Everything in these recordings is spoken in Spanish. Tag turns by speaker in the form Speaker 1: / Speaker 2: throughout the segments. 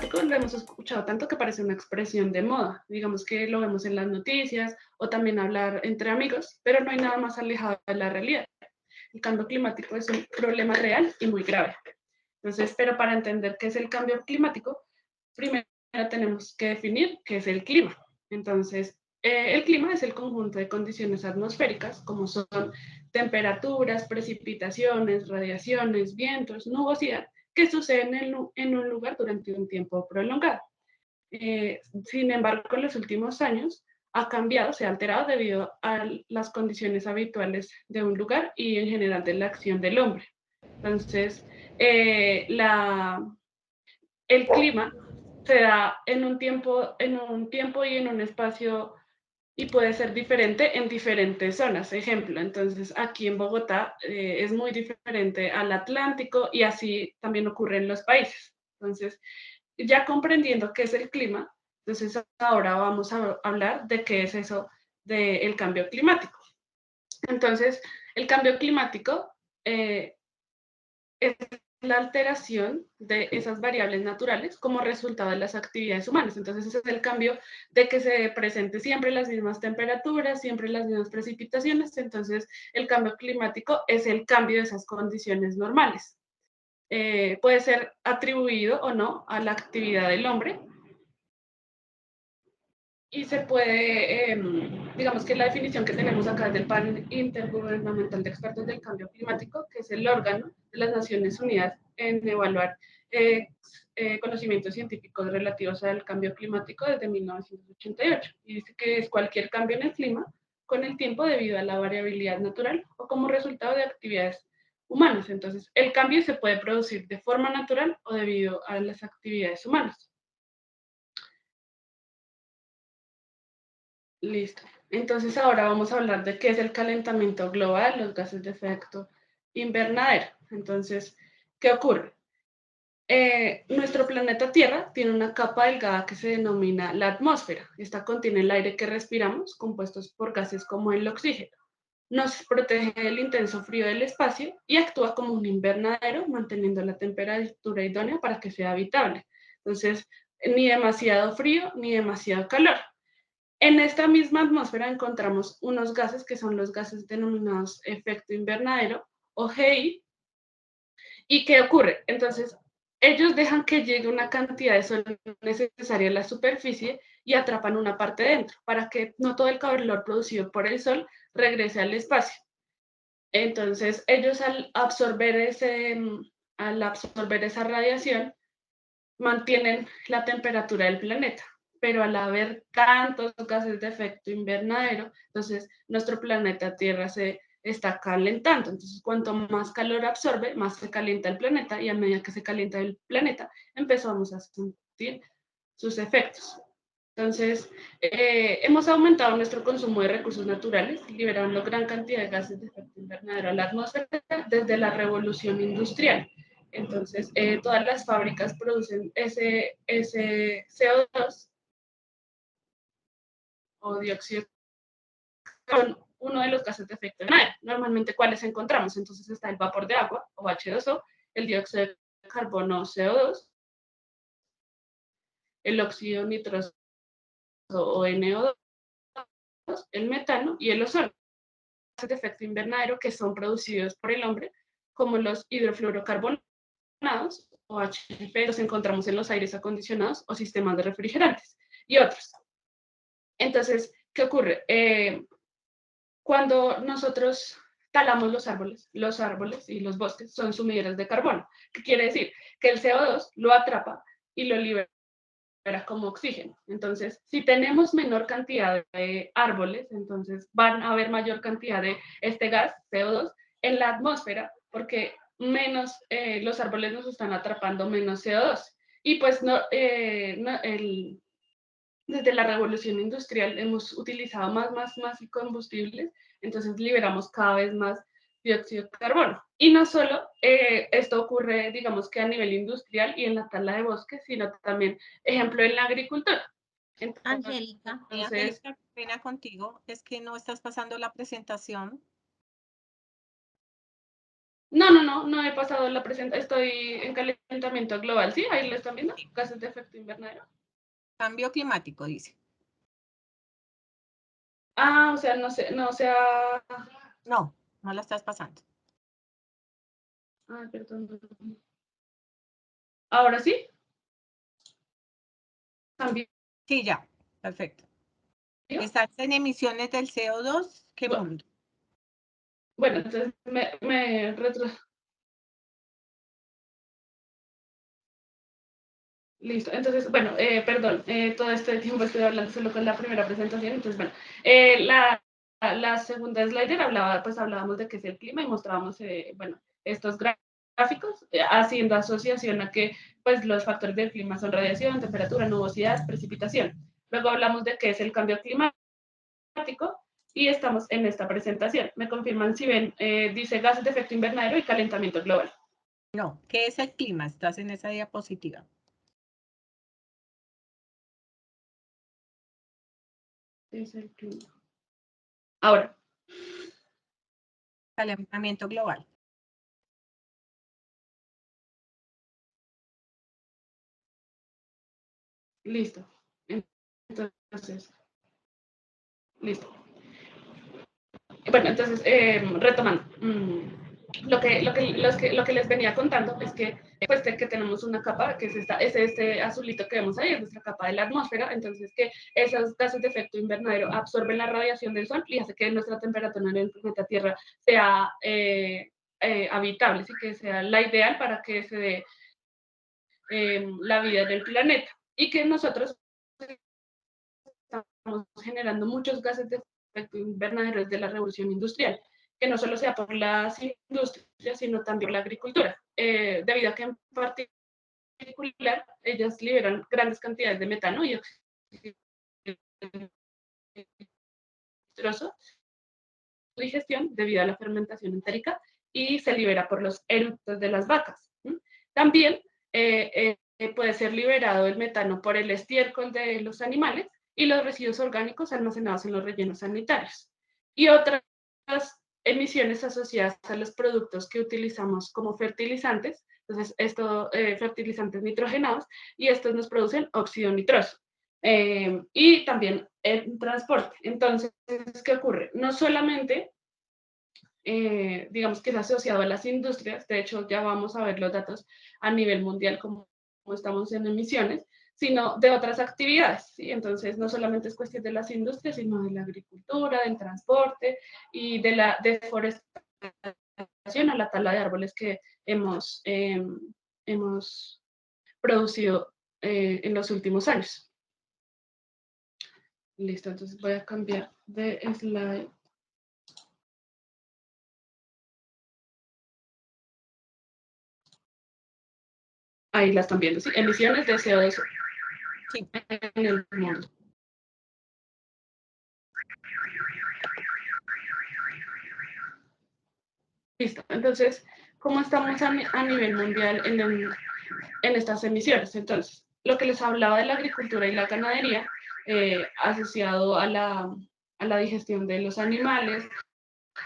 Speaker 1: climático lo hemos escuchado tanto que parece una expresión de moda. Digamos que lo vemos en las noticias o también hablar entre amigos, pero no hay nada más alejado de la realidad. El cambio climático es un problema real y muy grave. Entonces, pero para entender qué es el cambio climático, primero tenemos que definir qué es el clima. Entonces, el clima es el conjunto de condiciones atmosféricas, como son temperaturas, precipitaciones, radiaciones, vientos, nubosidad, que suceden en un lugar durante un tiempo prolongado. Sin embargo, en los últimos años ha cambiado, se ha alterado debido a las condiciones habituales de un lugar y en general de la acción del hombre. Entonces, el clima se da en un tiempo y en un espacio y puede ser diferente en diferentes zonas. Ejemplo, entonces aquí en Bogotá es muy diferente al Atlántico y así también ocurre en los países. Entonces, ya comprendiendo qué es el clima, entonces ahora vamos a hablar de qué es eso del cambio climático. Entonces, el cambio climático es la alteración de esas variables naturales como resultado de las actividades humanas. Entonces, ese es el cambio de que se presente siempre las mismas temperaturas, siempre las mismas precipitaciones. Entonces, el cambio climático es el cambio de esas condiciones normales. Puede ser atribuido o no a la actividad del hombre, y se puede, digamos que la definición que tenemos acá es del Panel Intergubernamental de Expertos del Cambio Climático, que es el órgano de las Naciones Unidas en evaluar conocimientos científicos relativos al cambio climático desde 1988. Y dice que es cualquier cambio en el clima con el tiempo debido a la variabilidad natural o como resultado de actividades humanas. Entonces, el cambio se puede producir de forma natural o debido a las actividades humanas. Listo. Entonces ahora vamos a hablar de qué es el calentamiento global, los gases de efecto invernadero. Entonces, ¿qué ocurre? Nuestro planeta Tierra tiene una capa delgada que se denomina la atmósfera. Esta contiene el aire que respiramos, compuestos por gases como el oxígeno. Nos protege del intenso frío del espacio y actúa como un invernadero, manteniendo la temperatura idónea para que sea habitable. Entonces, ni demasiado frío ni demasiado calor. En esta misma atmósfera encontramos unos gases que son los gases denominados efecto invernadero o GI. ¿Y qué ocurre? Entonces, ellos dejan que llegue una cantidad de sol necesaria a la superficie y atrapan una parte dentro para que no todo el calor producido por el sol regrese al espacio. Entonces, ellos al absorber esa radiación, mantienen la temperatura del planeta, pero al haber tantos gases de efecto invernadero, entonces nuestro planeta Tierra se está calentando. Entonces, cuanto más calor absorbe, más se calienta el planeta y a medida que se calienta el planeta, empezamos a sentir sus efectos. Entonces, hemos aumentado nuestro consumo de recursos naturales, liberando gran cantidad de gases de efecto invernadero a la atmósfera desde la revolución industrial. Entonces, todas las fábricas producen ese CO2 o dióxido con uno de los gases de efecto invernadero. Normalmente, ¿cuáles encontramos? Entonces, está el vapor de agua o H2O, el dióxido de carbono CO2, el óxido nitroso o NO2, el metano y el ozono. Gases de efecto invernadero que son producidos por el hombre, como los hidrofluorocarbonados o HFC, los encontramos en los aires acondicionados o sistemas de refrigerantes y otros. Entonces, ¿qué ocurre? Cuando nosotros talamos los árboles y los bosques son sumidores de carbono. ¿Qué quiere decir? Que el CO2 lo atrapa y lo libera como oxígeno. Entonces, si tenemos menor cantidad de árboles, entonces van a haber mayor cantidad de este gas, CO2, en la atmósfera, porque los árboles nos están atrapando menos CO2. Y pues desde la revolución industrial hemos utilizado más combustibles, entonces liberamos cada vez más dióxido de carbono. Y no solo esto ocurre, digamos que a nivel industrial y en la tala de bosques, sino también, ejemplo, en la agricultura.
Speaker 2: Angélica,
Speaker 1: Entonces,
Speaker 2: Angélica, qué pena contigo, es que no estás pasando la presentación.
Speaker 1: No he pasado la presentación, estoy en calentamiento global, ¿sí? Ahí lo están viendo, gases de efecto invernadero.
Speaker 3: Cambio climático, dice.
Speaker 1: Ah, o sea, no sé, no, o sea...
Speaker 3: No, no la estás pasando.
Speaker 1: Ah, perdón. ¿Ahora sí? También.
Speaker 3: Sí, ya, perfecto. Estás en emisiones del CO2, ¿qué mundo?
Speaker 1: Bueno, entonces me Listo, entonces, bueno, perdón, todo este tiempo estoy hablando solo con la primera presentación, entonces, bueno, la segunda slider hablábamos de qué es el clima y mostrábamos, bueno, estos gráficos, haciendo asociación a que, pues, los factores del clima son radiación, temperatura, nubosidad, precipitación. Luego hablamos de qué es el cambio climático y estamos en esta presentación. Me confirman si ven, dice gases de efecto invernadero y calentamiento global.
Speaker 3: No, ¿qué es el clima? Estás en esa diapositiva.
Speaker 1: Es el clima. Ahora.
Speaker 3: Calentamiento global.
Speaker 1: Listo. Entonces, listo. Bueno, entonces, retomando. Lo que les venía contando es que, pues, que tenemos una capa, que es este azulito que vemos ahí, es nuestra capa de la atmósfera, entonces que esos gases de efecto invernadero absorben la radiación del sol y hace que nuestra temperatura en el planeta Tierra sea habitable, ¿sí? Que sea la ideal para que se dé la vida en el planeta y que nosotros estamos generando muchos gases de efecto invernadero desde la revolución industrial, que no solo sea por las industrias, sino también por la agricultura, debido a que en particular ellas liberan grandes cantidades de metano y oxígeno digestión debido a la fermentación entérica y se libera por los eructos de las vacas. También puede ser liberado el metano por el estiércol de los animales y los residuos orgánicos almacenados en los rellenos sanitarios. Y otras emisiones asociadas a los productos que utilizamos como fertilizantes, entonces estos fertilizantes nitrogenados, y estos nos producen óxido nitroso. Y también el transporte. Entonces, ¿qué ocurre? No solamente, digamos que es asociado a las industrias, de hecho ya vamos a ver los datos a nivel mundial como estamos en emisiones, sino de otras actividades, ¿sí? Entonces, no solamente es cuestión de las industrias, sino de la agricultura, del transporte y de la deforestación a la tala de árboles que hemos producido en los últimos años. Listo, entonces voy a cambiar de slide. Ahí la están viendo, ¿sí? Emisiones de CO2
Speaker 3: sí.
Speaker 1: En el mundo. Listo, entonces, ¿cómo estamos a nivel mundial en estas emisiones? Entonces, lo que les hablaba de la agricultura y la ganadería, asociado a la digestión de los animales,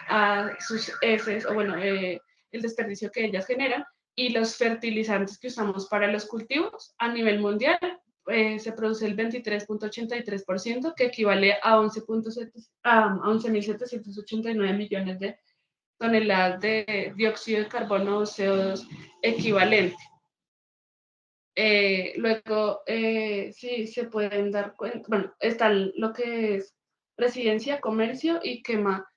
Speaker 1: a sus heces, o bueno, el desperdicio que ellas generan, y los fertilizantes que usamos para los cultivos a nivel mundial, se produce el 23.83%, que equivale a 11.789 millones de toneladas de dióxido de carbono o CO2 equivalente. Luego, sí se pueden dar cuenta, bueno, está lo que es residencia, comercio y quema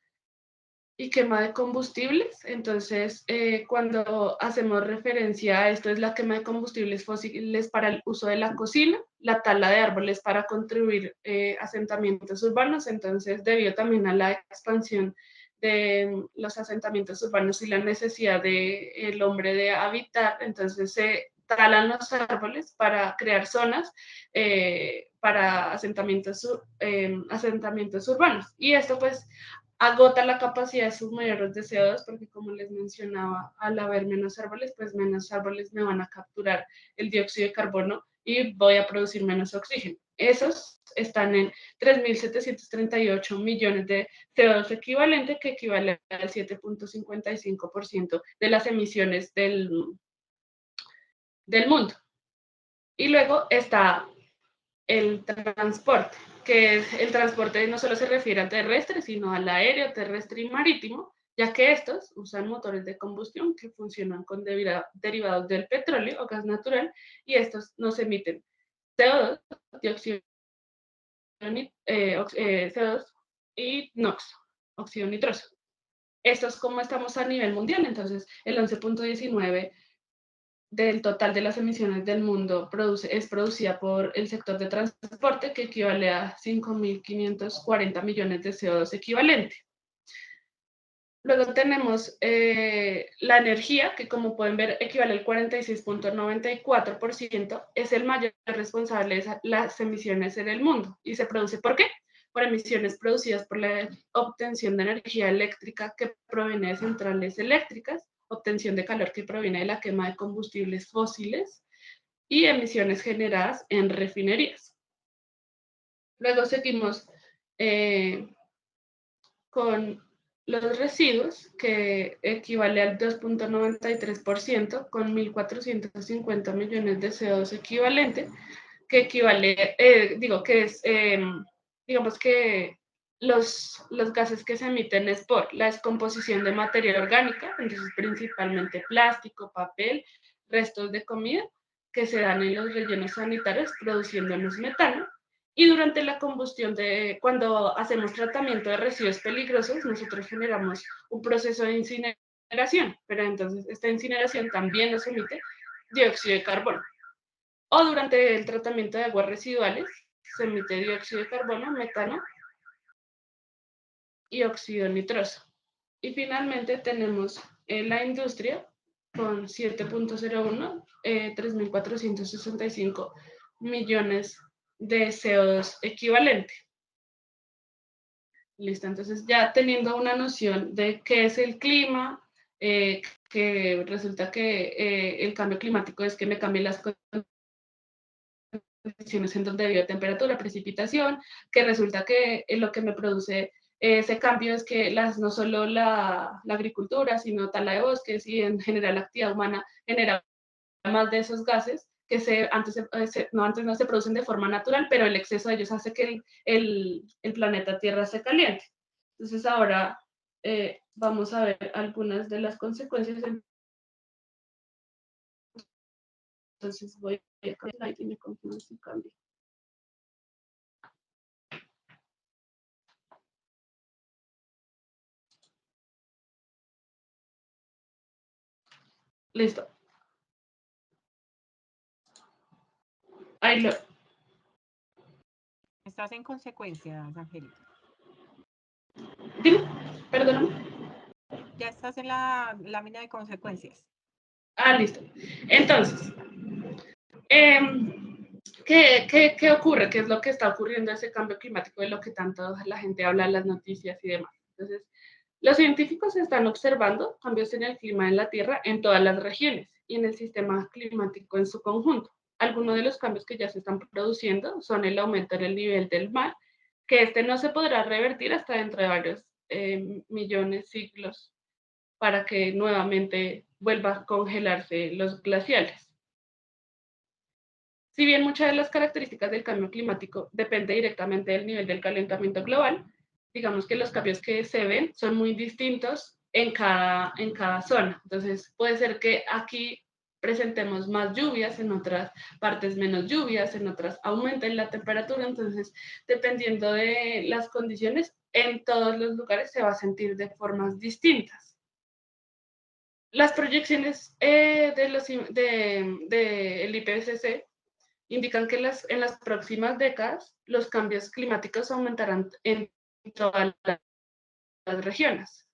Speaker 1: de combustibles. Entonces, cuando hacemos referencia a esto, es la quema de combustibles fósiles para el uso de la cocina, la tala de árboles para contribuir asentamientos urbanos. Entonces, debido también a la expansión de los asentamientos urbanos y la necesidad del hombre de habitar, entonces se talan los árboles para crear zonas para asentamientos urbanos. Y esto pues agota la capacidad de sus mayores de CO2 porque, como les mencionaba, al haber menos árboles, pues menos árboles me van a capturar el dióxido de carbono y voy a producir menos oxígeno. Esos están en 3.738 millones de CO2 equivalente, que equivale al 7.55% de las emisiones del mundo. Y luego está el transporte, que es el transporte no solo se refiere al terrestre, sino al aéreo, terrestre y marítimo, ya que estos usan motores de combustión que funcionan con derivados del petróleo o gas natural, y estos nos emiten CO2, dióxido CO2 y NOx, óxido nitroso. Esto es como estamos a nivel mundial, entonces el 11.19 del total de las emisiones del mundo es producida por el sector de transporte, que equivale a 5.540 millones de CO2 equivalente. Luego tenemos la energía, que como pueden ver equivale al 46.94%, es el mayor responsable de las emisiones en el mundo. ¿Y se produce por qué? Por emisiones producidas por la obtención de energía eléctrica que proviene de centrales eléctricas, obtención de calor que proviene de la quema de combustibles fósiles y emisiones generadas en refinerías. Luego seguimos con los residuos, que equivale al 2.93%, con 1.450 millones de CO2 equivalente, que equivale, digamos que los gases que se emiten es por la descomposición de materia orgánica, entonces principalmente plástico, papel, restos de comida, que se dan en los rellenos sanitarios produciéndonos metano. Y durante la combustión, cuando hacemos tratamiento de residuos peligrosos, nosotros generamos un proceso de incineración, pero entonces esta incineración también nos emite dióxido de carbono. O durante el tratamiento de aguas residuales, se emite dióxido de carbono, metano y óxido nitroso. Y finalmente tenemos la industria con 7.01, 3.465 millones de CO2 equivalente. Listo, entonces ya teniendo una noción de qué es el clima, que resulta que el cambio climático es que me cambien las condiciones en donde vive temperatura, precipitación, que resulta que lo que me produce ese cambio es que no solo la agricultura, sino tala de bosques y en general la actividad humana genera más de esos gases que antes no se producen de forma natural, pero el exceso de ellos hace que el planeta Tierra se caliente. Entonces ahora vamos a ver algunas de las consecuencias. Entonces voy a cambiar y me confirmo si cambia. Listo. Ahí lo.
Speaker 3: Estás en consecuencias, Angélica.
Speaker 1: Dime, perdóname.
Speaker 3: Ya estás en la lámina de consecuencias.
Speaker 1: Listo. Entonces, ¿qué ocurre? ¿Qué es lo que está ocurriendo ese cambio climático de lo que tanto la gente habla en las noticias y demás? Entonces, los científicos están observando cambios en el clima en la Tierra en todas las regiones y en el sistema climático en su conjunto. Algunos de los cambios que ya se están produciendo son el aumento del nivel del mar, que no se podrá revertir hasta dentro de varios millones, siglos, para que nuevamente vuelva a congelarse los glaciales. Si bien muchas de las características del cambio climático depende directamente del nivel del calentamiento global, digamos que los cambios que se ven son muy distintos en cada zona. Entonces, puede ser que aquí presentemos más lluvias, en otras partes menos lluvias, en otras aumenten la temperatura. Entonces, dependiendo de las condiciones, en todos los lugares se va a sentir de formas distintas. Las proyecciones del IPCC indican que en las próximas décadas los cambios climáticos aumentarán en todas las regiones.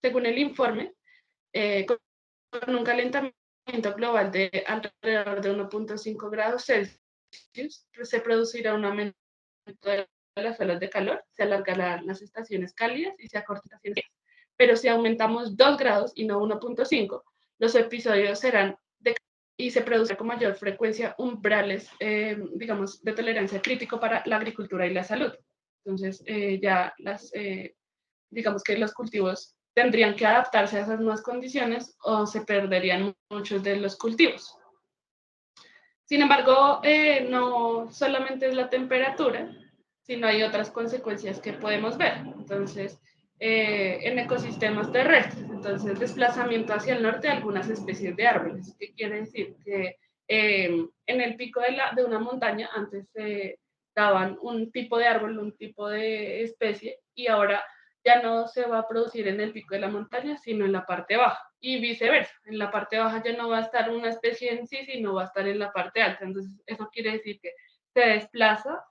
Speaker 1: Según el informe, con un calentamiento global de alrededor de 1.5 grados Celsius, se producirá un aumento de las olas de calor, se alargarán las estaciones cálidas y se acortarán las estaciones frías. Pero si aumentamos 2 grados y no 1.5, los episodios serán y se produce con mayor frecuencia umbrales, digamos, de tolerancia crítico para la agricultura y la salud. Entonces, digamos que los cultivos tendrían que adaptarse a esas nuevas condiciones o se perderían muchos de los cultivos. Sin embargo, no solamente es la temperatura, sino hay otras consecuencias que podemos ver. Entonces, en ecosistemas terrestres, entonces desplazamiento hacia el norte de algunas especies de árboles. ¿Qué quiere decir? Que en el pico de una montaña antes se daban un tipo de árbol, un tipo de especie, y ahora ya no se va a producir en el pico de la montaña, sino en la parte baja, y viceversa. En la parte baja ya no va a estar una especie en sí, sino va a estar en la parte alta. Entonces, eso quiere decir que se desplaza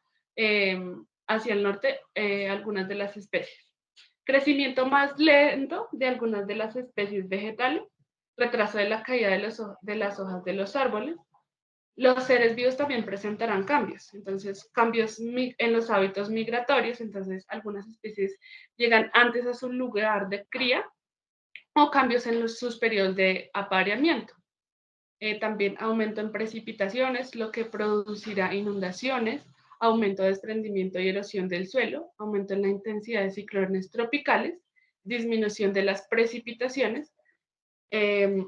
Speaker 1: hacia el norte algunas de las especies. Crecimiento más lento de algunas de las especies vegetales, retraso de la caída de las hojas de los árboles. Los seres vivos también presentarán cambios, entonces cambios en los hábitos migratorios, entonces algunas especies llegan antes a su lugar de cría o cambios en sus periodos de apareamiento. También aumento en precipitaciones, lo que producirá inundaciones, aumento de desprendimiento y erosión del suelo, aumento en la intensidad de ciclones tropicales, disminución de las precipitaciones,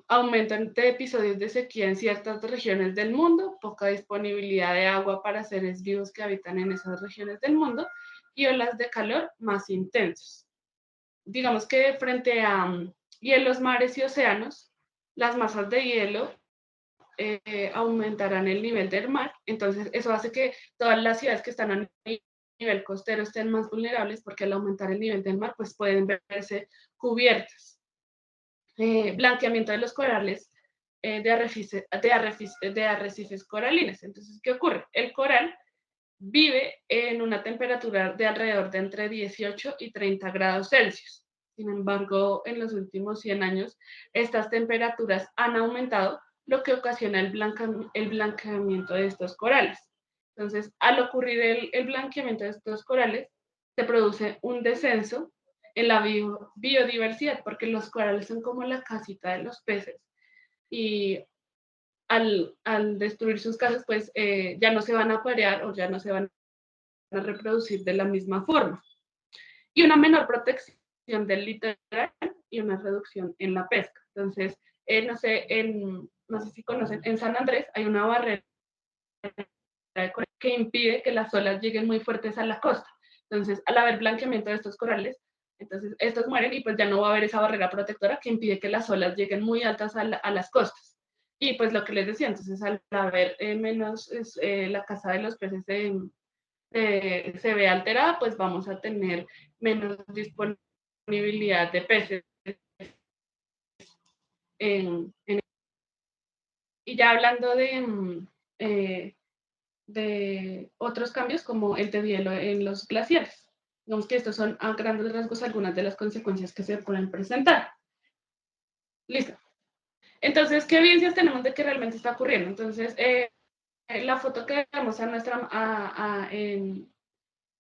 Speaker 1: aumento de episodios de sequía en ciertas regiones del mundo, poca disponibilidad de agua para seres vivos que habitan en esas regiones del mundo y olas de calor más intensos. Digamos que frente a hielos, mares y océanos, las masas de hielo aumentarán el nivel del mar, entonces eso hace que todas las ciudades que están a nivel costero estén más vulnerables porque al aumentar el nivel del mar pues pueden verse cubiertas. Blanqueamiento de los corales de arrecifes coralinos. Entonces, ¿qué ocurre? El coral vive en una temperatura de alrededor de entre 18 y 30 grados Celsius. Sin embargo, en los últimos 100 años, estas temperaturas han aumentado, lo que ocasiona el blanqueamiento de estos corales. Entonces, al ocurrir el blanqueamiento de estos corales, se produce un descenso en la biodiversidad, porque los corales son como la casita de los peces y al destruir sus casas, pues ya no se van a aparear o ya no se van a reproducir de la misma forma. Y una menor protección del litoral y una reducción en la pesca. Entonces, no sé si conocen, en San Andrés hay una barrera que impide que las olas lleguen muy fuertes a la costa. Entonces, al haber blanqueamiento de estos corales, entonces estos mueren y pues ya no va a haber esa barrera protectora que impide que las olas lleguen muy altas a las costas. Y pues lo que les decía, entonces al haber menos, la caza de los peces se ve alterada, pues vamos a tener menos disponibilidad de peces. Y ya hablando de otros cambios como el deshielo en los glaciares. Digamos que estos son a grandes rasgos algunas de las consecuencias que se pueden presentar. Listo. Entonces, ¿qué evidencias tenemos de que realmente está ocurriendo? Entonces, la foto que vemos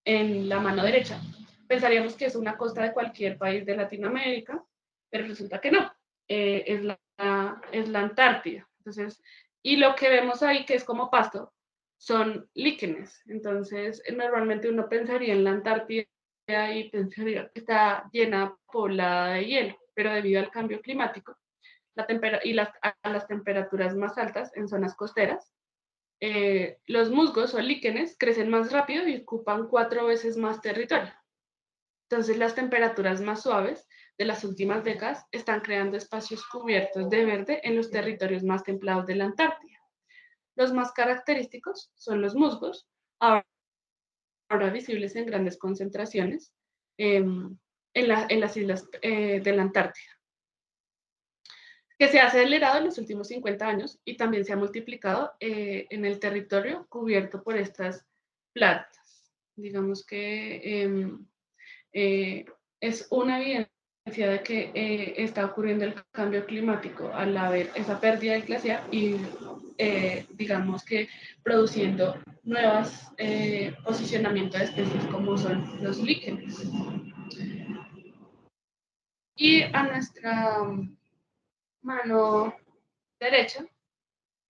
Speaker 1: en la mano derecha, pensaríamos que es una costa de cualquier país de Latinoamérica, pero resulta que no, es la Antártida. Entonces, y lo que vemos ahí, que es como pasto, son líquenes. Entonces, normalmente uno pensaría en la Antártida y pensaría que está llena, poblada de hielo, pero debido al cambio climático a las temperaturas más altas en zonas costeras, los musgos o líquenes crecen más rápido y ocupan 4 veces más territorio. Entonces, las temperaturas más suaves de las últimas décadas están creando espacios cubiertos de verde en los territorios más templados de la Antártida. Los más característicos son los musgos, ahora visibles en grandes concentraciones en las islas de la Antártida, que se ha acelerado en los últimos 50 años y también se ha multiplicado en el territorio cubierto por estas plantas. Digamos que es una evidencia de que está ocurriendo el cambio climático al haber esa pérdida del glaciar y digamos que produciendo nuevos posicionamientos de especies como son los líquenes. Y a nuestra mano derecha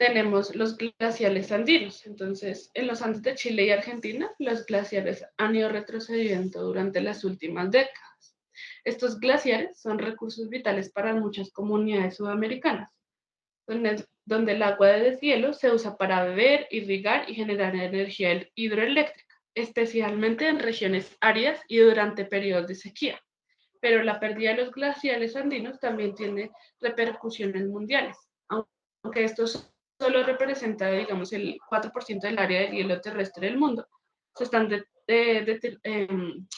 Speaker 1: tenemos los glaciales andinos. Entonces, en los Andes de Chile y Argentina, los glaciares han ido retrocediendo durante las últimas décadas. Estos glaciares son recursos vitales para muchas comunidades sudamericanas, donde el agua de deshielo se usa para beber, irrigar y generar energía hidroeléctrica, especialmente en regiones áridas y durante periodos de sequía. Pero la pérdida de los glaciales andinos también tiene repercusiones mundiales, aunque esto solo representa, digamos, el 4% del área del hielo terrestre del mundo. Se están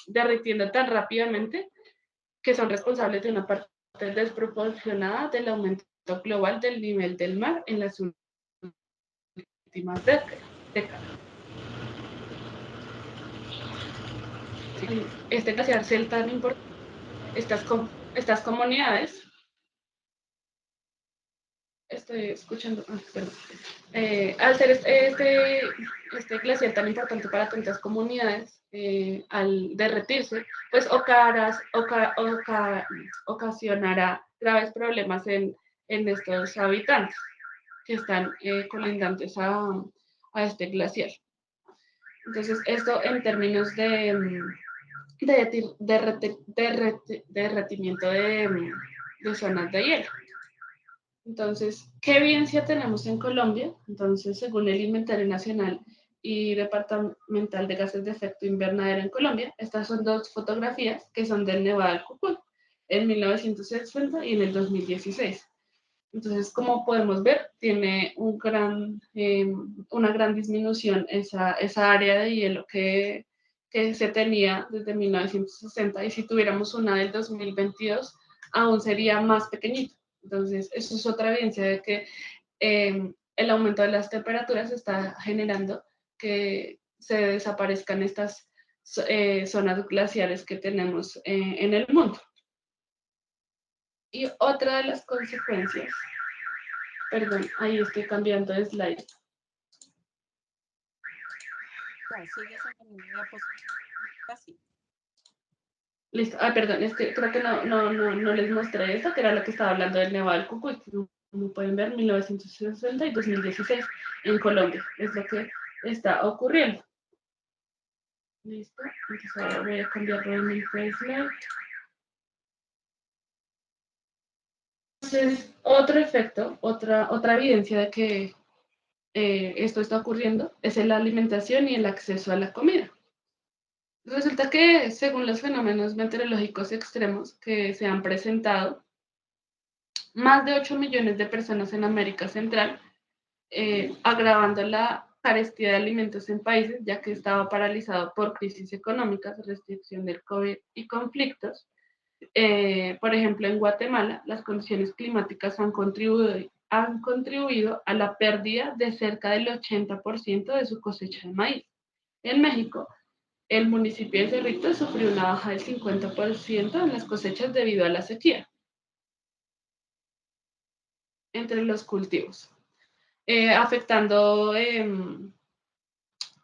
Speaker 1: derritiendo tan rápidamente que son responsables de una parte desproporcionada del aumento global del nivel del mar en las últimas décadas. Este glaciar es tan importante. Estas comunidades, estoy escuchando, perdón. Al ser este glaciar tan importante para tantas comunidades, al derretirse, pues ocasionará graves problemas en estos habitantes que están colindantes a este glaciar. Entonces, esto en términos de derretimiento de zonas de hielo. Entonces, ¿qué evidencia tenemos en Colombia? Entonces, según el Inventario Nacional y Departamental de Gases de Efecto Invernadero en Colombia, estas son dos fotografías que son del Nevado del Cucuy, en 1960 y en el 2016. Entonces, como podemos ver, tiene una gran disminución esa área de hielo que se tenía desde 1960, y si tuviéramos una del 2022, aún sería más pequeñito. Entonces, eso es otra evidencia de que el aumento de las temperaturas está generando que se desaparezcan estas zonas glaciares que tenemos en el mundo. Y otra de las consecuencias, perdón, ahí estoy cambiando de slide. Listo. Perdón, es que creo que no les mostré esto, que era lo que estaba hablando del Nevado del Cucuy. Como pueden ver, 1960 y 2016 en Colombia es lo que está ocurriendo. Listo. Entonces ahora voy a cambiar nuevamente de slide. Entonces, otro efecto, otra evidencia de que esto está ocurriendo es en la alimentación y el acceso a la comida. Resulta que, según los fenómenos meteorológicos extremos que se han presentado, más de 8 millones de personas en América Central, agravando la carestía de alimentos en países, ya que estaba paralizado por crisis económicas, restricción del COVID y conflictos. Por ejemplo, en Guatemala, las condiciones climáticas han contribuido a la pérdida de cerca del 80% de su cosecha de maíz. En México, el municipio de Cerritos sufrió una baja del 50% en las cosechas debido a la sequía entre los cultivos, afectando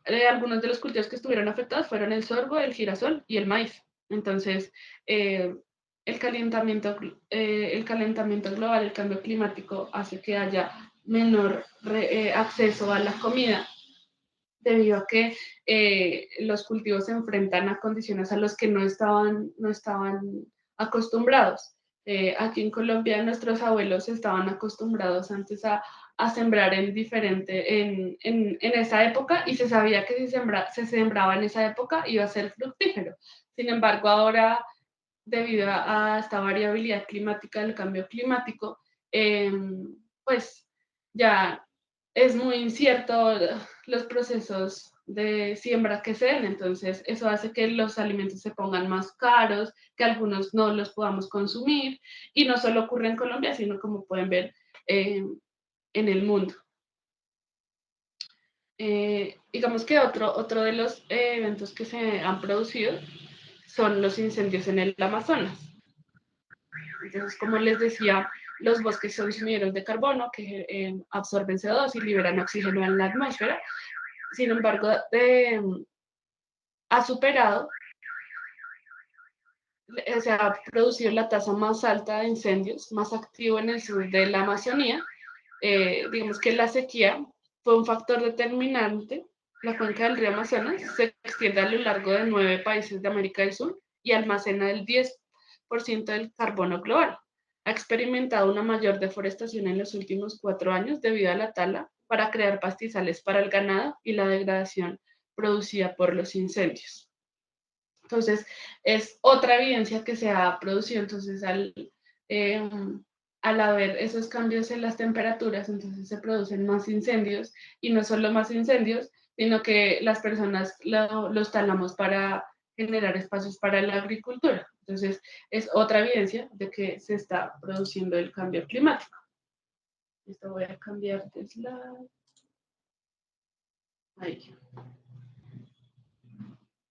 Speaker 1: algunos de los cultivos que estuvieron afectados fueron el sorgo, el girasol y el maíz. Entonces, el calentamiento global, el cambio climático hace que haya menor acceso a la comida, debido a que los cultivos se enfrentan a condiciones a las que no estaban acostumbrados. Aquí en Colombia nuestros abuelos estaban acostumbrados antes a sembrar en esa época, y se sabía que si se sembraba en esa época iba a ser fructífero. Sin embargo, ahora, debido a esta variabilidad climática, del cambio climático, pues ya es muy incierto los procesos de siembra que se den. Entonces eso hace que los alimentos se pongan más caros, que algunos no los podamos consumir, y no solo ocurre en Colombia, sino, como pueden ver, en el mundo. Digamos que otro de los eventos que se han producido son los incendios en el Amazonas. Entonces, como les decía, los bosques son sumideros de carbono que absorben CO2 y liberan oxígeno en la atmósfera. Sin embargo, se ha producido la tasa más alta de incendios, más activo en el sur de la Amazonía, digamos que la sequía fue un factor determinante. La cuenca del río Amazonas se extiende a lo largo de 9 países de América del Sur y almacena el 10% del carbono global. Ha experimentado una mayor deforestación en los últimos 4 años debido a la tala para crear pastizales para el ganado y la degradación producida por los incendios. Entonces, es otra evidencia que se ha producido. Entonces, al haber esos cambios en las temperaturas, entonces se producen más incendios, y no solo más incendios, sino que las personas los talamos para generar espacios para la agricultura. Entonces, es otra evidencia de que se está produciendo el cambio climático. Esto voy a cambiar de slide. Ahí.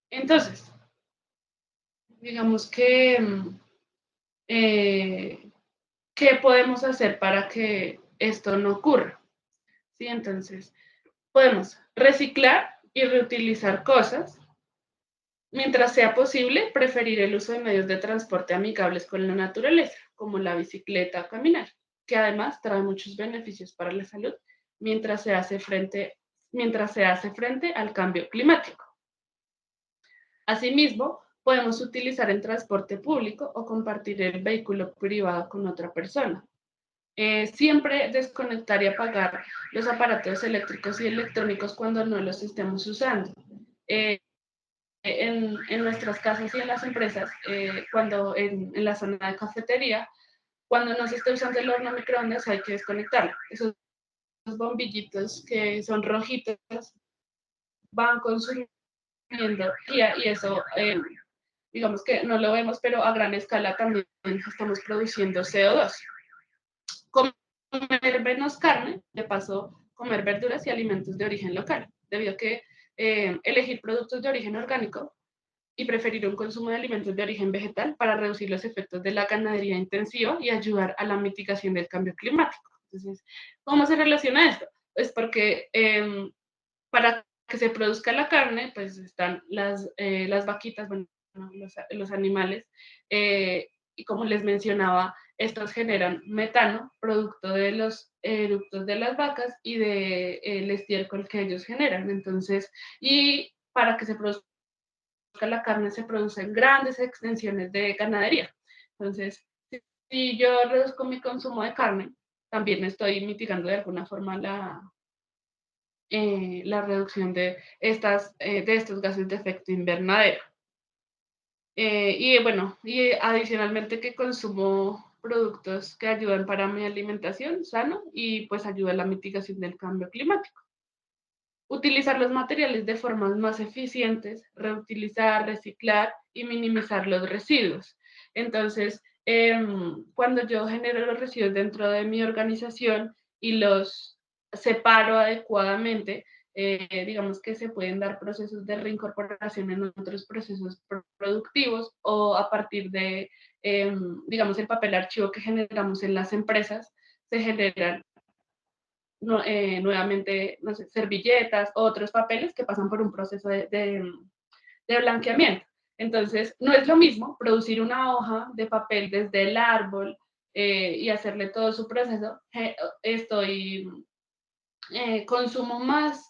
Speaker 1: Entonces, digamos que, ¿qué podemos hacer para que esto no ocurra? ¿Sí? Entonces, podemos reciclar y reutilizar cosas. Mientras sea posible, preferir el uso de medios de transporte amigables con la naturaleza, como la bicicleta o caminar, que además trae muchos beneficios para la salud mientras se hace frente al cambio climático. Asimismo, podemos utilizar el transporte público o compartir el vehículo privado con otra persona. Siempre desconectar y apagar los aparatos eléctricos y electrónicos cuando no los estemos usando. En nuestras casas y en las empresas, cuando en la zona de cafetería, cuando no se esté usando el horno microondas, hay que desconectarlo. Esos bombillitos que son rojitos van consumiendo energía, y eso, digamos que no lo vemos, pero a gran escala también estamos produciendo CO2. Comer menos carne, de paso, comer verduras y alimentos de origen local, debido a que elegir productos de origen orgánico y preferir un consumo de alimentos de origen vegetal para reducir los efectos de la ganadería intensiva y ayudar a la mitigación del cambio climático. Entonces, ¿cómo se relaciona esto? Pues porque para que se produzca la carne, pues están las vaquitas, bueno, los animales, y como les mencionaba, estos generan metano, producto de los eructos de las vacas y del estiércol que ellos generan. Entonces, y para que se produzca la carne, se producen grandes extensiones de ganadería. Entonces, si yo reduzco mi consumo de carne, también estoy mitigando de alguna forma la reducción de estos gases de efecto invernadero. Y bueno, y adicionalmente que consumo productos que ayudan para mi alimentación sano y pues ayuda a la mitigación del cambio climático. Utilizar los materiales de formas más eficientes, reutilizar, reciclar y minimizar los residuos. Entonces, cuando yo genero los residuos dentro de mi organización y los separo adecuadamente, digamos que se pueden dar procesos de reincorporación en otros procesos productivos, o a partir de, digamos, el papel archivo que generamos en las empresas, se generan nuevamente, no sé, servilletas, otros papeles que pasan por un proceso de blanqueamiento. Entonces, no es lo mismo producir una hoja de papel desde el árbol y hacerle todo su proceso. Consumo más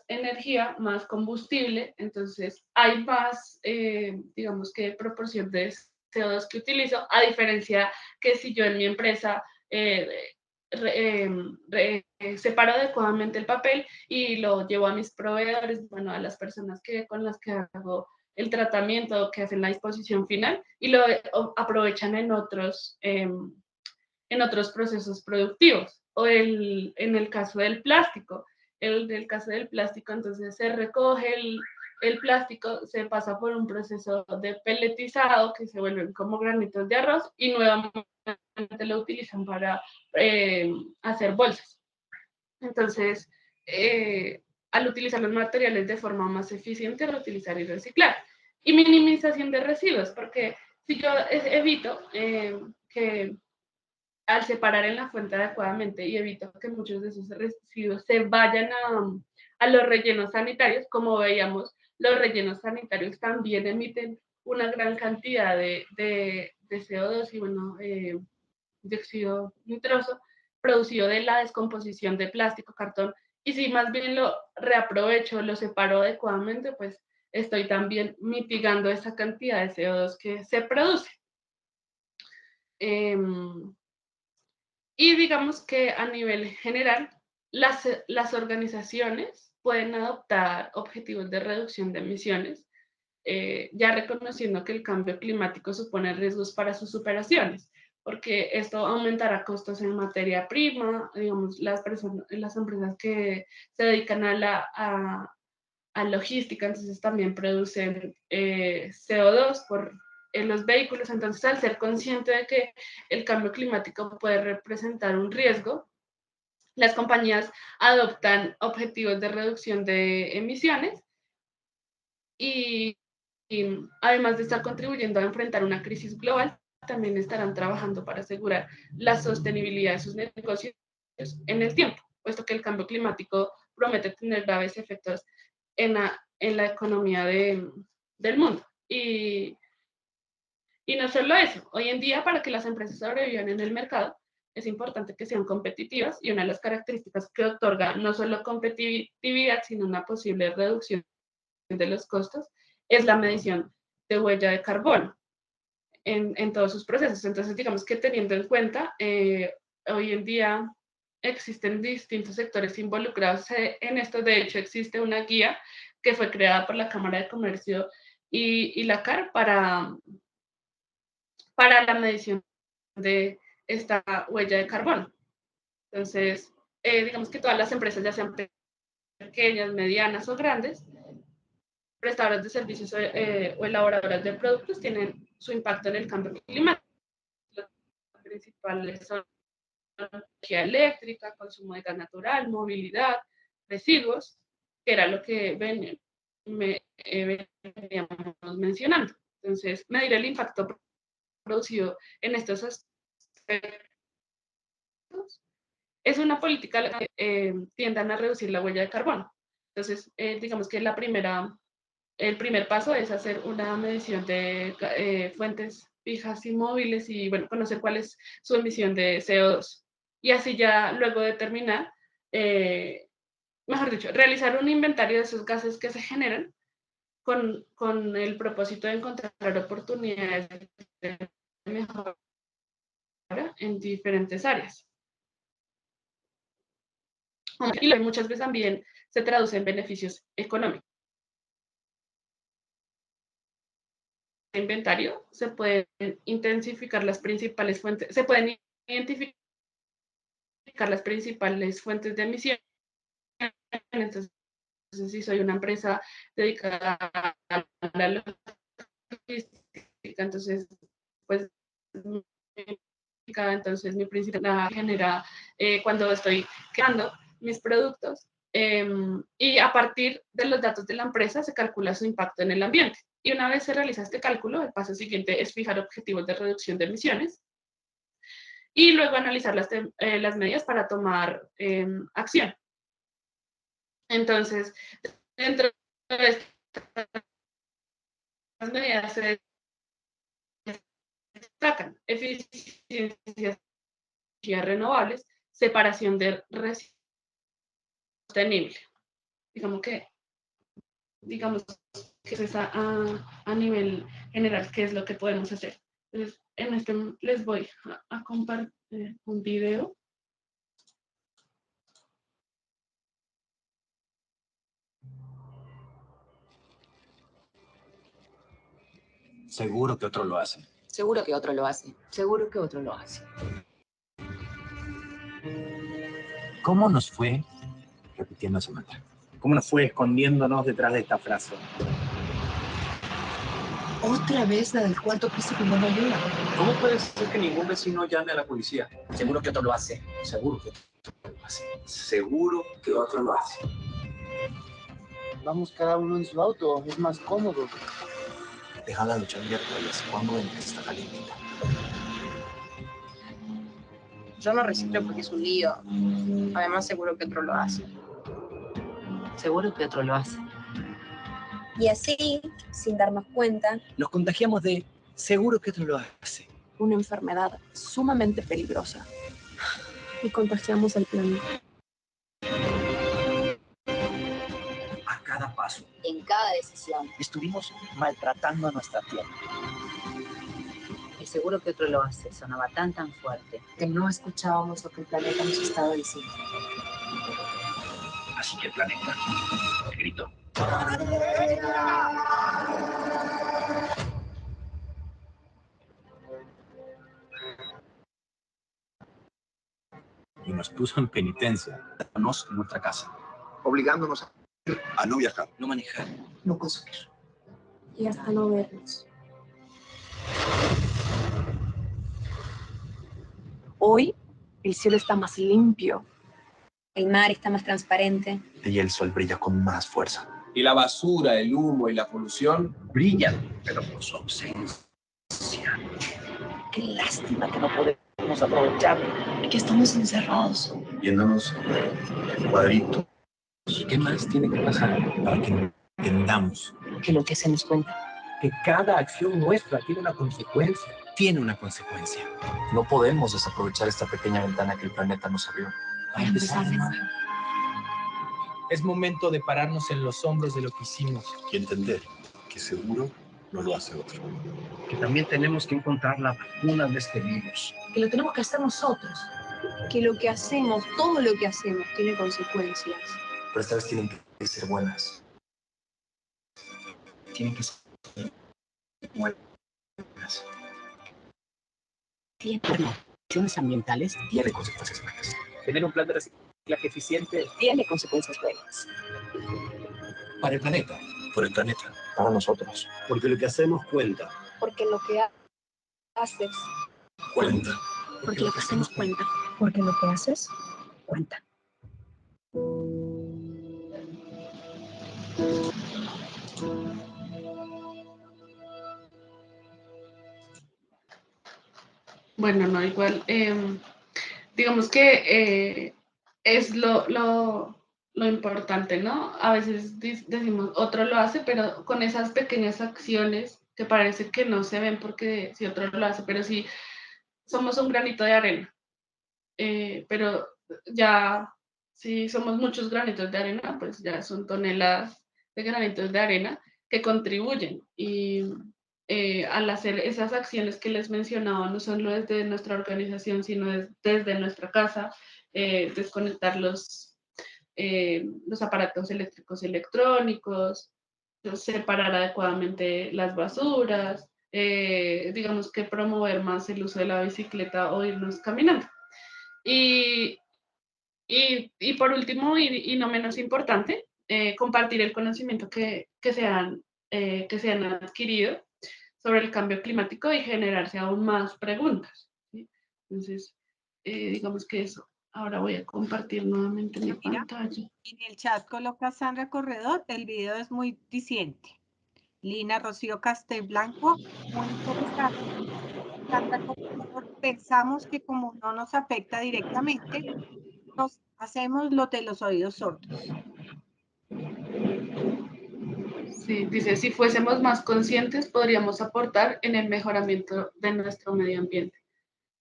Speaker 1: energía, más combustible, entonces hay más, digamos que proporción de CO2 que utilizo, a diferencia que si yo en mi empresa separo adecuadamente el papel y lo llevo a mis proveedores, bueno, a las personas con las que hago el tratamiento, que hacen la disposición final, y lo aprovechan en otros procesos productivos. O en el caso del plástico, entonces se recoge el plástico, se pasa por un proceso de peletizado, que se vuelven como granitos de arroz, y nuevamente lo utilizan para hacer bolsas. Entonces, al utilizar los materiales de forma más eficiente, reutilizar y reciclar. Y minimización de residuos, porque si yo evito que al separar en la fuente adecuadamente y evito que muchos de esos residuos se vayan a los rellenos sanitarios, como veíamos, los rellenos sanitarios también emiten una gran cantidad de CO2 y, bueno, dióxido nitroso, producido de la descomposición de plástico, cartón, y si más bien lo reaprovecho, lo separo adecuadamente, pues estoy también mitigando esa cantidad de CO2 que se produce. Y digamos que a nivel general, las organizaciones pueden adoptar objetivos de reducción de emisiones, ya reconociendo que el cambio climático supone riesgos para sus operaciones, porque esto aumentará costos en materia prima, digamos, las empresas que se dedican a logística, entonces también producen CO2 por los vehículos. Entonces, al ser consciente de que el cambio climático puede representar un riesgo, las compañías adoptan objetivos de reducción de emisiones y además de estar contribuyendo a enfrentar una crisis global, también estarán trabajando para asegurar la sostenibilidad de sus negocios en el tiempo, puesto que el cambio climático promete tener graves efectos en la economía del mundo. Y no solo eso, hoy en día para que las empresas sobrevivan en el mercado, es importante que sean competitivas, y una de las características que otorga no solo competitividad, sino una posible reducción de los costos, es la medición de huella de carbono en todos sus procesos. Entonces, digamos que teniendo en cuenta, hoy en día existen distintos sectores involucrados en esto. De hecho, existe una guía que fue creada por la Cámara de Comercio y la CAR para la medición de esta huella de carbono. Entonces, digamos que todas las empresas, ya sean pequeñas, medianas o grandes, prestadoras de servicios o elaboradoras de productos, tienen su impacto en el cambio climático. Las principales son energía eléctrica, consumo de gas natural, movilidad, residuos, que era lo que veníamos mencionando. Entonces, medir el impacto producido en estos aspectos es una política que tiendan a reducir la huella de carbono. Entonces, digamos que el primer paso es hacer una medición de fuentes fijas y móviles y, bueno, conocer cuál es su emisión de CO2. Y así ya luego determinar, mejor dicho, realizar un inventario de esos gases que se generan con el propósito de encontrar oportunidades de mejora en diferentes áreas. Y muchas veces también se traduce en beneficios económicos. En inventario se pueden intensificar las principales fuentes, se pueden identificar las principales fuentes de emisión. Entonces, si soy una empresa dedicada a la logística, entonces, pues, entonces mi principal genera cuando estoy creando mis productos, y a partir de los datos de la empresa se calcula su impacto en el ambiente. Y una vez se realiza este cálculo, el paso siguiente es fijar objetivos de reducción de emisiones y luego analizar las medidas para tomar acción. Entonces, dentro de estas medidas se destacan eficiencias renovables, separación de residuos sostenible. Digamos que es a nivel general qué es lo que podemos hacer. Entonces, en este les voy a compartir un video.
Speaker 4: Seguro que otro lo hace.
Speaker 5: Seguro que otro lo hace. Seguro que otro lo hace.
Speaker 4: ¿Cómo nos fue repitiendo ese mantra?
Speaker 6: ¿Cómo nos fue escondiéndonos detrás de esta frase?
Speaker 5: Otra vez la del cuarto piso que no me ayuda.
Speaker 4: ¿Cómo puede ser que ningún vecino llame a la policía?
Speaker 5: Seguro que otro lo hace.
Speaker 4: Seguro que otro lo hace. Seguro que otro lo hace.
Speaker 7: Vamos cada uno en su auto, es más cómodo.
Speaker 4: Deja la ducha miércoles cuando entres, está calientita.
Speaker 2: Yo no reciclo porque es un lío. Además, seguro que otro lo hace.
Speaker 5: Seguro que otro lo hace.
Speaker 8: Y así, sin darnos cuenta,
Speaker 4: Nos contagiamos de seguro que otro lo hace.
Speaker 2: Una enfermedad sumamente peligrosa.
Speaker 8: y contagiamos al planeta.
Speaker 4: A cada paso
Speaker 5: En cada decisión.
Speaker 7: Estuvimos maltratando a nuestra tierra.
Speaker 5: Y seguro que otro lo hace. Sonaba tan fuerte que no escuchábamos lo que el planeta nos estaba diciendo.
Speaker 4: Así que el planeta gritó. Y nos puso en penitencia. Nos en nuestra casa.
Speaker 9: Obligándonos a no viajar.
Speaker 4: No manejar.
Speaker 5: No consumir.
Speaker 8: Y hasta no vernos.
Speaker 10: Hoy el cielo está más limpio.
Speaker 8: El mar está más transparente.
Speaker 4: Y el sol brilla con más fuerza.
Speaker 11: Y la basura, el humo y la polución
Speaker 4: Brillan, pero por su ausencia.
Speaker 7: Qué lástima que no podemos aprovecharlo.
Speaker 5: Que estamos encerrados.
Speaker 9: Viéndonos en cuadritos.
Speaker 4: ¿Qué más tiene que pasar para que entendamos
Speaker 5: Que lo que hacemos cuenta.
Speaker 4: que cada acción nuestra tiene una consecuencia? Tiene una consecuencia.
Speaker 12: No podemos desaprovechar esta pequeña ventana que el planeta nos abrió.
Speaker 5: Para empezar de nuevo.
Speaker 13: Es momento de pararnos en los hombros de lo que hicimos.
Speaker 9: Y entender que seguro no lo hace otro.
Speaker 4: Que también tenemos que encontrar la vacuna de este virus.
Speaker 5: Que lo tenemos que hacer nosotros.
Speaker 8: Que lo que hacemos, todo lo que hacemos, tiene consecuencias.
Speaker 12: Pero esta vez tienen que ser buenas.
Speaker 4: Tienen que ser buenas.
Speaker 5: Tiene acciones ambientales.
Speaker 4: Tiene consecuencias buenas.
Speaker 13: Tener un plan de reciclaje eficiente
Speaker 5: Tiene consecuencias buenas.
Speaker 4: Para el planeta. Por el planeta.
Speaker 12: Para nosotros.
Speaker 9: Porque lo que hacemos cuenta.
Speaker 8: Porque lo que haces,
Speaker 4: Cuenta.
Speaker 5: Porque lo que hacemos cuenta.
Speaker 8: porque lo que haces,
Speaker 5: Cuenta.
Speaker 1: Bueno, no, igual, digamos que es lo importante, ¿no? A veces decimos, otro lo hace, pero con esas pequeñas acciones que parece que no se ven porque si otro lo hace, pero sí somos un granito de arena. Pero ya, si somos muchos granitos de arena, pues ya son toneladas de granitos de arena que contribuyen. Y al hacer esas acciones que les mencionaba, no solo desde nuestra organización, sino desde nuestra casa, desconectar los aparatos eléctricos y electrónicos, separar adecuadamente las basuras, digamos que promover más el uso de la bicicleta o irnos caminando. Y por último, y no menos importante, compartir el conocimiento que se han adquirido sobre el cambio climático y generarse aún más preguntas, ¿sí? Entonces, digamos que eso. Ahora voy a compartir nuevamente mi pantalla.
Speaker 3: En el chat coloca Sandra Corredor, el video es muy diciente. Lina Rocío Castelblanco, muy interesante. Sandra Corredor, pensamos que como no nos afecta directamente, nos hacemos lo de los oídos sordos.
Speaker 1: Sí, dice, si fuésemos más conscientes, podríamos aportar en el mejoramiento de nuestro medio ambiente.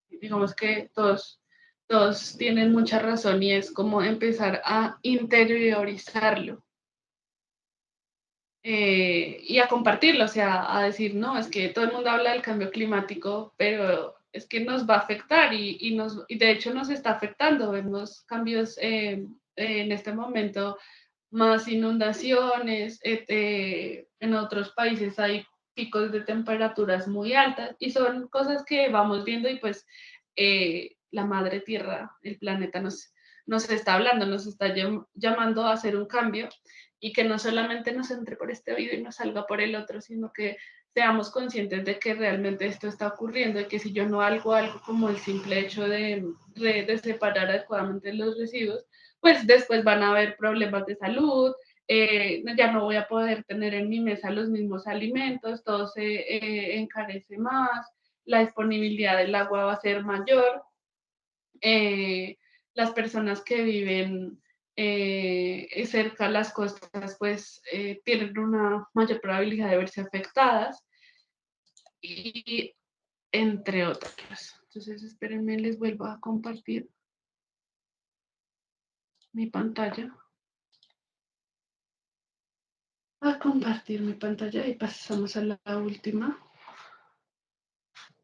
Speaker 1: Digamos que todos tienen mucha razón y es como empezar a interiorizarlo y a compartirlo, o sea, a decir, no, es que todo el mundo habla del cambio climático, pero es que nos va a afectar y de hecho nos está afectando. Vemos cambios en este momento, más inundaciones, en otros países hay picos de temperaturas muy altas y son cosas que vamos viendo y pues la madre tierra, el planeta nos está hablando, nos está llamando a hacer un cambio y que no solamente nos entre por este oído y nos salga por el otro, sino que seamos conscientes de que realmente esto está ocurriendo y que si yo no hago algo como el simple hecho de separar adecuadamente los residuos, pues después van a haber problemas de salud, ya no voy a poder tener en mi mesa los mismos alimentos, todo se encarece más, la disponibilidad del agua va a ser mayor, las personas que viven cerca a las costas pues tienen una mayor probabilidad de verse afectadas y entre otras. Entonces espérenme, les vuelvo a compartir. mi pantalla. A compartir mi pantalla y pasamos a la última.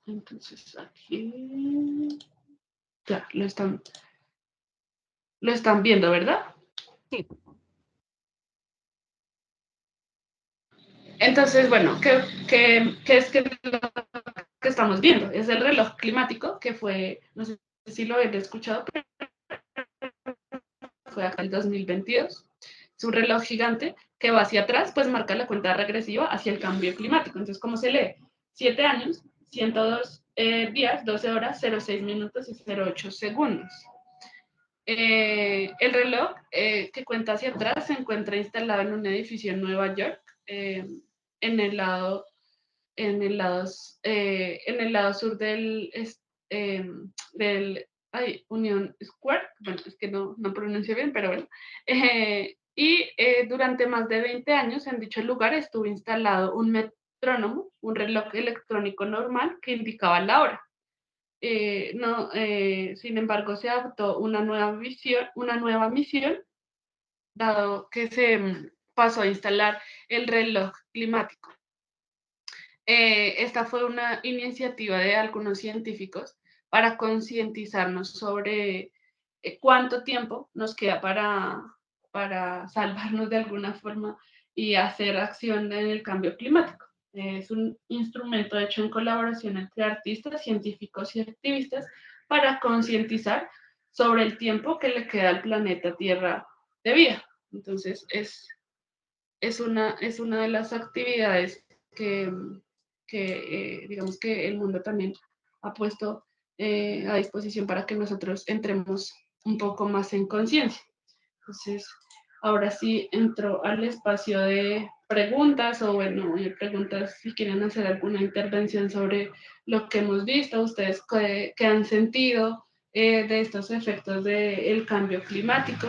Speaker 1: Entonces aquí ya lo están viendo, ¿verdad?
Speaker 3: Sí.
Speaker 1: Entonces, bueno, ¿qué es lo que estamos viendo? Es el reloj climático, que fue, no sé si lo habéis escuchado, pero fue acá el 2022. Es un reloj gigante que va hacia atrás, pues marca la cuenta regresiva hacia el cambio climático. Entonces, ¿cómo se lee? 7 años, 102 días, 12 horas, 06 minutos y 08 segundos. El reloj que cuenta hacia atrás se encuentra instalado en un edificio en Nueva York, en el lado sur del Union Square, bueno, es que no pronuncio bien, pero bueno. Durante más de 20 años en dicho lugar estuvo instalado un metrónomo, un reloj electrónico normal que indicaba la hora. Sin embargo, se adoptó una nueva misión, dado que se pasó a instalar el reloj climático. Esta fue una iniciativa de algunos científicos para concientizarnos sobre cuánto tiempo nos queda para salvarnos de alguna forma y hacer acción en el cambio climático. Es un instrumento hecho en colaboración entre artistas, científicos y activistas para concientizar sobre el tiempo que le queda al planeta Tierra de vida. Entonces, es una de las actividades que digamos que el mundo también ha puesto a disposición para que nosotros entremos un poco más en conciencia. Entonces, ahora sí entro al espacio de preguntas o bueno, preguntas si quieren hacer alguna intervención sobre lo que hemos visto, ustedes qué han sentido de estos efectos del cambio climático.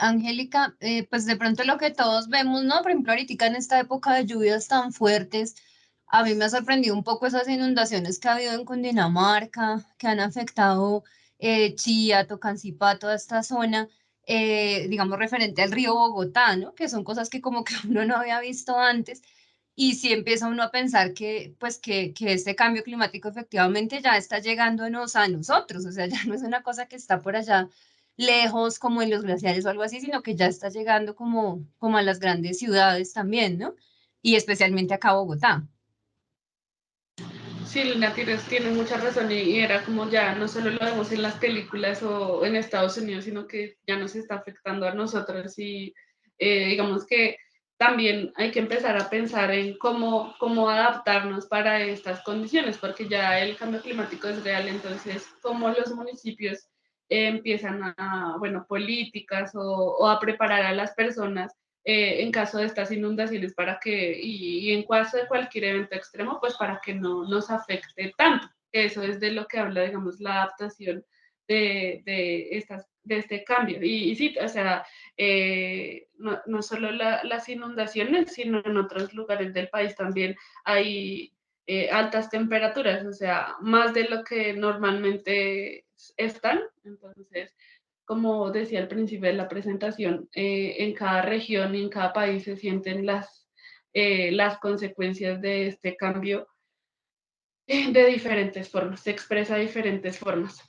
Speaker 14: Angélica, pues de pronto lo que todos vemos, ¿no? Por ejemplo, ahorita en esta época de lluvias tan fuertes, a mí me ha sorprendido un poco esas inundaciones que ha habido en Cundinamarca, que han afectado Chía, Tocancipá, toda esta zona, digamos, referente al río Bogotá, ¿no? Que son cosas que como que uno no había visto antes. Y sí empieza uno a pensar que, pues, que este cambio climático efectivamente ya está llegándonos a nosotros, o sea, ya no es una cosa que está por allá lejos como en los glaciares o algo así, sino que ya está llegando como a las grandes ciudades también, ¿no? Y especialmente acá a Bogotá.
Speaker 1: Sí, Lina, tienes mucha razón y era como ya no solo lo vemos en las películas o en Estados Unidos, sino que ya nos está afectando a nosotros y digamos que también hay que empezar a pensar en cómo adaptarnos para estas condiciones, porque ya el cambio climático es real, entonces cómo los municipios empiezan bueno, políticas o a preparar a las personas en caso de estas inundaciones y en caso de cualquier evento extremo, pues para que no nos afecte tanto. Eso es de lo que habla, digamos, la adaptación de este cambio. Y sí, o sea, no solo las inundaciones, sino en otros lugares del país también hay altas temperaturas, o sea, más de lo que normalmente están. Entonces, como decía al principio de la presentación, en cada región y en cada país se sienten las consecuencias de este cambio de diferentes formas, se expresa de diferentes formas.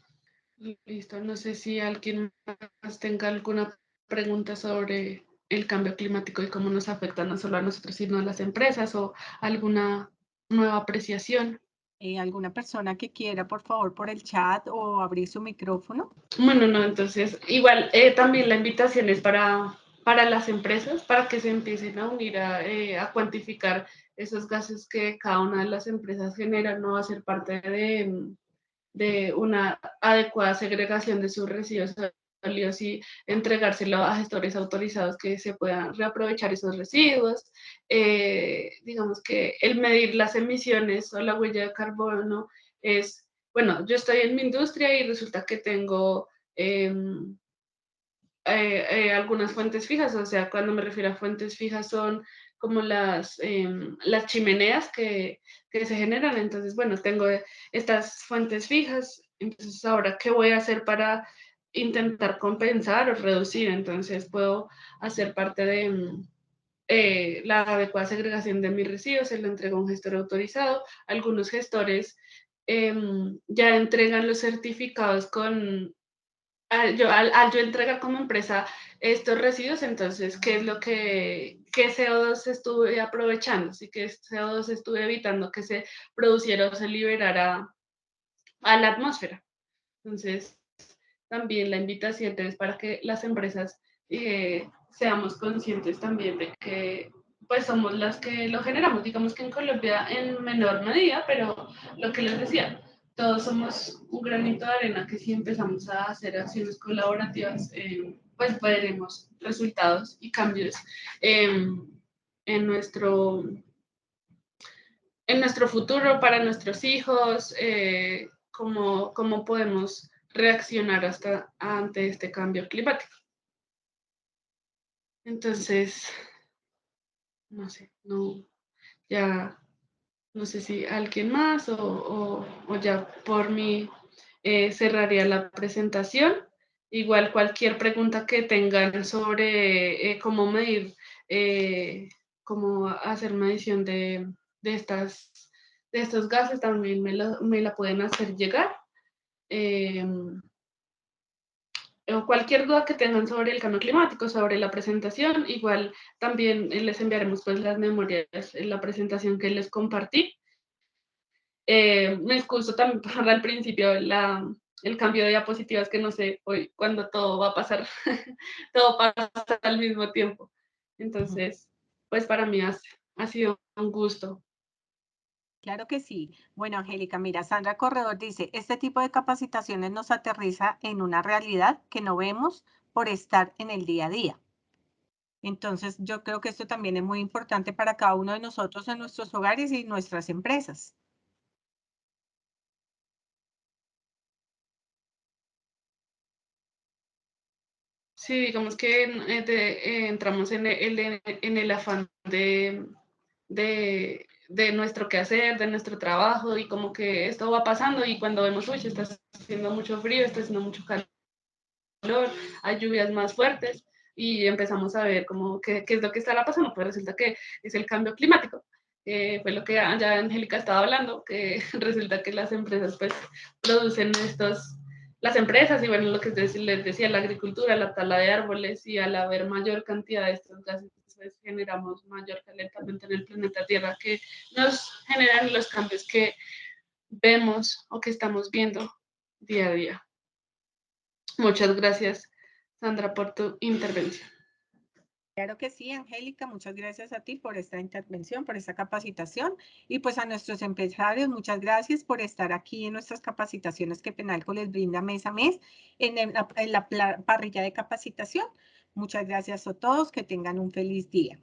Speaker 1: Listo, no sé si alguien más tenga alguna pregunta sobre el cambio climático y cómo nos afecta no solo a nosotros, sino a las empresas o alguna nueva apreciación.
Speaker 3: ¿Alguna persona que quiera, por favor, por el chat o abrir su micrófono?
Speaker 1: Bueno, no, entonces igual también la invitación es para las empresas, para que se empiecen a unir a cuantificar esos gases que cada una de las empresas generan, no va a ser parte de una adecuada segregación de sus residuos sólidos y entregárselo a gestores autorizados que se puedan reaprovechar esos residuos. Digamos que el medir las emisiones o la huella de carbono es, bueno, yo estoy en mi industria y resulta que tengo algunas fuentes fijas, o sea, cuando me refiero a fuentes fijas son como las chimeneas que se generan. Entonces, bueno, tengo estas fuentes fijas, entonces ahora, ¿qué voy a hacer para intentar compensar o reducir? Entonces, puedo hacer parte de la adecuada segregación de mis residuos, se lo entrega a un gestor autorizado. Algunos gestores ya entregan los certificados con al yo entregar como empresa estos residuos, entonces, ¿qué es lo qué CO2 estuve aprovechando? Sí, qué CO2 estuve evitando que se produciera o se liberara a la atmósfera. Entonces, también la invitación es para que las empresas seamos conscientes también de que pues somos las que lo generamos. Digamos que en Colombia en menor medida, pero lo que les decía, todos somos un granito de arena que si empezamos a hacer acciones colaborativas, pues veremos resultados y cambios en nuestro futuro, para nuestros hijos, cómo podemos reaccionar ante este cambio climático. Entonces, no sé, ya no sé si alguien más o ya por mí cerraría la presentación. Igual cualquier pregunta que tengan sobre cómo medir, cómo hacer medición de estos gases, también me la pueden hacer llegar. O cualquier duda que tengan sobre el cambio climático, sobre la presentación, igual también les enviaremos pues las memorias en la presentación que les compartí. Me excuso también para al principio el cambio de diapositivas, que no sé hoy cuándo todo va a pasar, todo pasa al mismo tiempo. Entonces, pues para mí ha sido un gusto.
Speaker 3: Claro que sí. Bueno, Angélica, mira, Sandra Corredor dice, este tipo de capacitaciones nos aterriza en una realidad que no vemos por estar en el día a día. Entonces, yo creo que esto también es muy importante para cada uno de nosotros en nuestros hogares y nuestras empresas.
Speaker 1: Sí, digamos que entramos en el afán de nuestro quehacer, de nuestro trabajo, y como que esto va pasando y cuando vemos, uy, está haciendo mucho frío, está haciendo mucho calor, hay lluvias más fuertes y empezamos a ver como qué es lo que estará pasando. Pues resulta que es el cambio climático. Fue lo que ya Angélica estaba hablando, que resulta que las empresas pues producen las empresas, y bueno, lo que les decía, la agricultura, la tala de árboles, y al haber mayor cantidad de estos gases, pues generamos mayor calentamiento en el planeta Tierra, que nos generan los cambios que vemos o que estamos viendo día a día. Muchas gracias, Sandra, por tu intervención.
Speaker 3: Claro que sí, Angélica, muchas gracias a ti por esta intervención, por esta capacitación, y pues a nuestros empresarios, muchas gracias por estar aquí en nuestras capacitaciones que Penalco les brinda mes a mes en la parrilla de capacitación. Muchas gracias a todos, que tengan un feliz día.